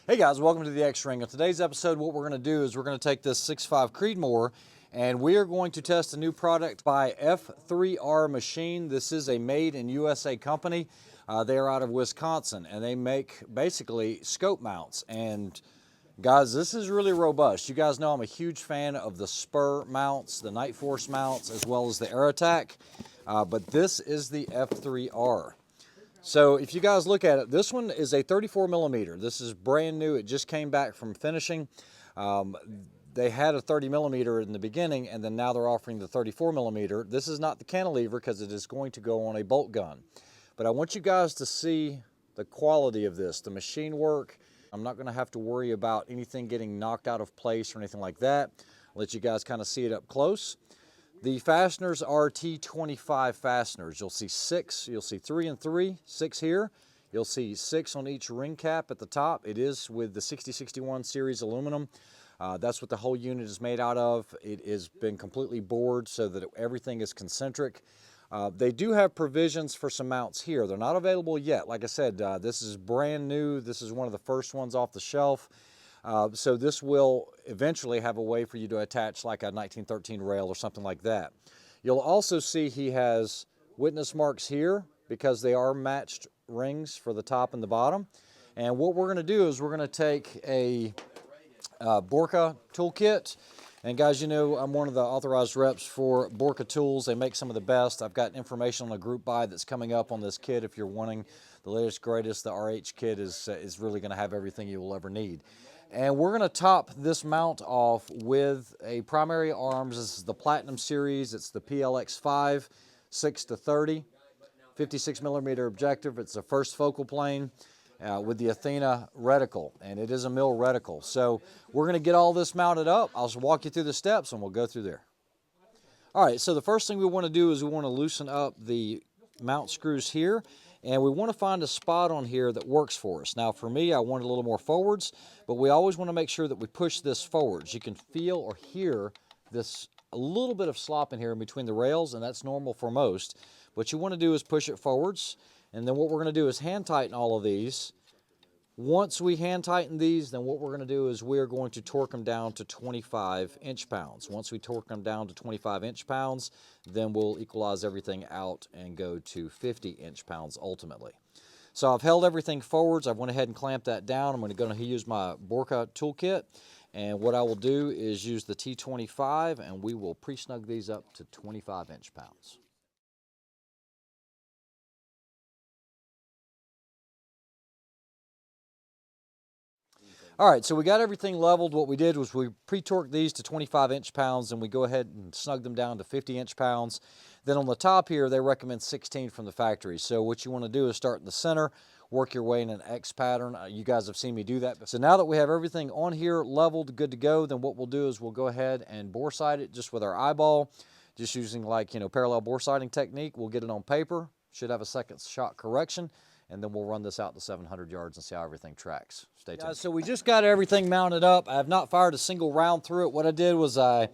Hey guys, welcome to the X-Ring. On today's episode, what we're going to do is we're going to take this 6.5 Creedmoor and we are going to test a new product by F3R Machine. This is a made in USA company. They are out of Wisconsin and they make basically scope mounts. And guys, this is really robust. You guys know I'm a huge fan of the spur mounts, the Night Force mounts, as well as the Air Attack. But this is the F3R. So if you guys look at it, this one is a 34 millimeter. This is brand new. It just came back from finishing. They had a 30 millimeter in the beginning, and then now they're offering the 34 millimeter. This is not the cantilever because it is going to go on a bolt gun. But I want you guys to see the quality of this, the machine work. I'm not going to have to worry about anything getting knocked out of place or anything like that. I'll let you guys kind of see it up close. The fasteners are T25 fasteners. You'll see 6, you'll see 3 and 3, 6 here. You'll see 6 on each ring cap at the top. It is with the 6061 series aluminum. That's what the whole unit is made out of. It has been completely bored so that everything is concentric. They do have provisions for some mounts here. They're not available yet. Like I said, this is brand new. This is one of the first ones off the shelf. So this will eventually have a way for you to attach like a 1913 rail or something like that. You'll also see he has witness marks here because they are matched rings for the top and the bottom. And what we're going to do is we're going to take a Borka toolkit. And guys, you know I'm one of the authorized reps for Borka tools. They make some of the best. I've got information on a group buy that's coming up on this kit. If you're wanting the latest, greatest, the RH kit is really going to have everything you will ever need. And we're going to top this mount off with a primary arms. This is the Platinum series. It's the PLX5 6-30, 56 millimeter objective. It's the first focal plane with the Athena reticle, and it is a mill reticle. So we're going to get all this mounted up. I'll just walk you through the steps and we'll go through there. All right, so the first thing we want to do is we want to loosen up the mount screws here. And we want to find a spot on here that works for us. Now for me, I want it a little more forwards, but we always want to make sure that we push this forwards. You can feel or hear this a little bit of slop in here in between the rails, and that's normal for most. What you want to do is push it forwards, and then what we're going to do is hand tighten all of these. Once we hand tighten these, then what we're going to do is we're going to torque them down to 25 inch-pounds. Once we torque them down to 25 inch-pounds, then we'll equalize everything out and go to 50 inch-pounds ultimately. So I've held everything forwards. I went ahead and clamped that down. I'm going to use my Borka toolkit. And what I will do is use the T25, and we will pre-snug these up to 25 inch-pounds. All right, so we got everything leveled. What we did was we pre-torqued these to 25 inch-pounds, and we go ahead and snug them down to 50 inch-pounds. Then on the top here, they recommend 16 from the factory. So what you want to do is start in the center, work your way in an X pattern. You guys have seen me do that. So now that we have everything on here leveled, good to go, then what we'll do is we'll go ahead and bore sight it just with our eyeball, just using like, parallel bore sighting technique. We'll get it on paper, should have a second shot correction, and then we'll run this out to 700 yards and see how everything tracks. Stay tuned. So we just got everything mounted up. I have not fired a single round through it. What I did was I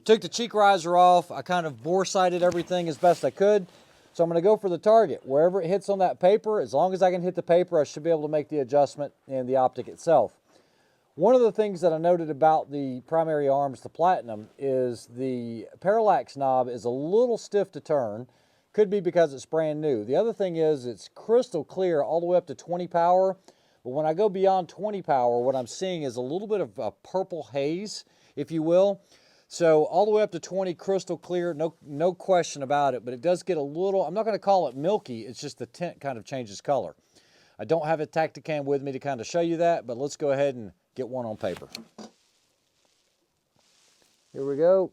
took the cheek riser off. I kind of bore sighted everything as best I could. So I'm going to go for the target. Wherever it hits on that paper, as long as I can hit the paper, I should be able to make the adjustment in the optic itself. One of the things that I noted about the primary arms, the Platinum, is the parallax knob is a little stiff to turn. Could be because it's brand new. The other thing is it's crystal clear all the way up to 20 power. But when I go beyond 20 power, what I'm seeing is a little bit of a purple haze, if you will. So all the way up to 20, crystal clear, no question about it. But it does get a little, I'm not going to call it milky, it's just the tint kind of changes color. I don't have a Tacticam with me to kind of show you that, but let's go ahead and get one on paper. Here we go.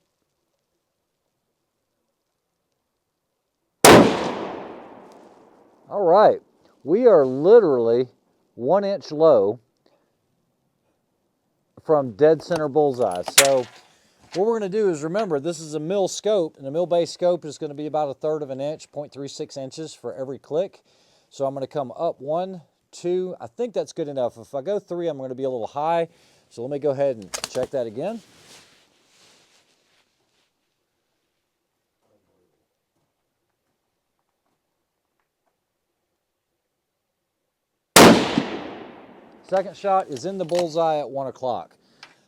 All right, we are literally 1 inch low from dead center bullseye. So what we're going to do is, remember, this is a mill scope, and a mill-based scope is going to be about 1/3 of an inch, 0.36 inches for every click. So I'm going to come up 1, 2, I think that's good enough. If I go 3, I'm going to be a little high. So let me go ahead and check that again. Second shot is in the bullseye at 1 o'clock.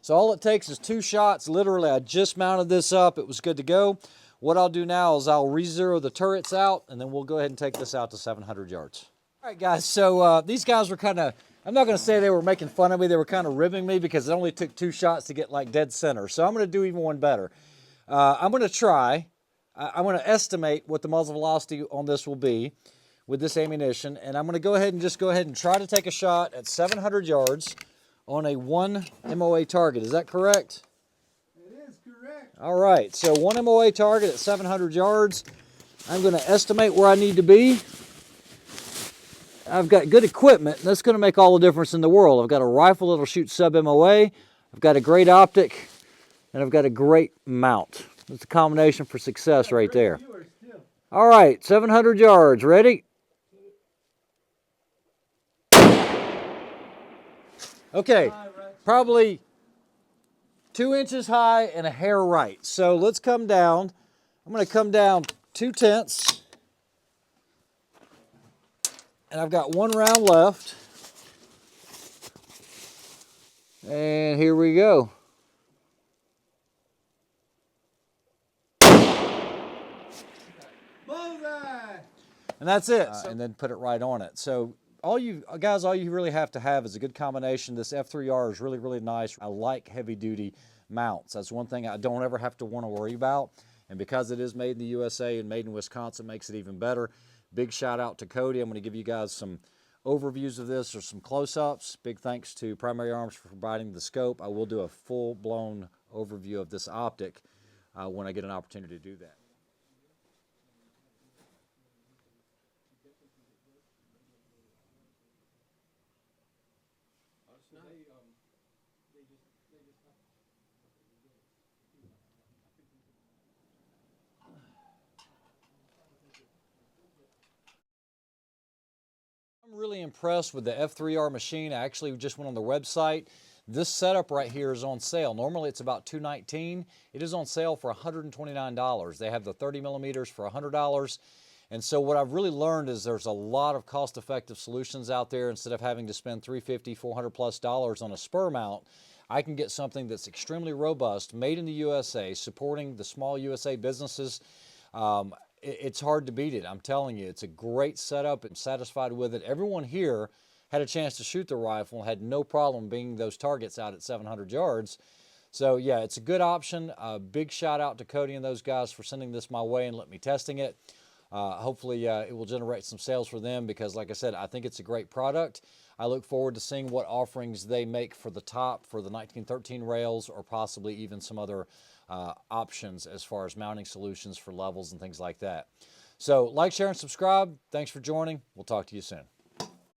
So all it takes is 2 shots. Literally, I just mounted this up. It was good to go. What I'll do now is I'll re-zero the turrets out, and then we'll go ahead and take this out to 700 yards. All right, guys, so these guys were kind of, I'm not going to say they were making fun of me. They were kind of ribbing me because it only took 2 shots to get like dead center. So I'm going to do even one better. I'm going to try. I'm going to estimate what the muzzle velocity on this will be with this ammunition, and I'm going to go ahead and try to take a shot at 700 yards on a 1 MOA target. Is that correct? It is correct. All right, so 1 MOA target at 700 yards. I'm going to estimate where I need to be. I've got good equipment, and that's going to make all the difference in the world. I've got a rifle that'll shoot sub-MOA. I've got a great optic, and I've got a great mount. That's a combination for success right there. All right, 700 yards. Ready? Okay, probably 2 inches high and a hair right. So let's come down. I'm going to come down 2/10. And I've got 1 round left. And here we go. Bullseye! And that's it. And then put it right on it. So all you really have to have is a good combination. This F3R is really, really nice. I like heavy duty mounts. That's one thing I don't ever have to want to worry about. And because it is made in the USA and made in Wisconsin, makes it even better. Big shout out to Cody. I'm going to give you guys some overviews of this or some close-ups. Big thanks to Primary Arms for providing the scope. I will do a full-blown overview of this optic when I get an opportunity to do that. I'm really impressed with the F3R machine. I actually just went on the website. This setup right here is on sale. Normally it's about $219. It is on sale for $129. They have the 30 millimeters for $100. And so what I've really learned is there's a lot of cost-effective solutions out there. Instead of having to spend $350, $400+ on a spur mount, I can get something that's extremely robust, made in the USA, supporting the small USA businesses. It's hard to beat it. I'm telling you, it's a great setup. I'm satisfied with it. Everyone here had a chance to shoot the rifle and had no problem being those targets out at 700 yards. So yeah, it's a good option. Big shout out to Cody and those guys for sending this my way and let me testing it. Hopefully it will generate some sales for them because, like I said, I think it's a great product. I look forward to seeing what offerings they make for the top, for the 1913 rails, or possibly even some other options as far as mounting solutions for levels and things like that. So like, share, and subscribe. Thanks for joining. We'll talk to you soon.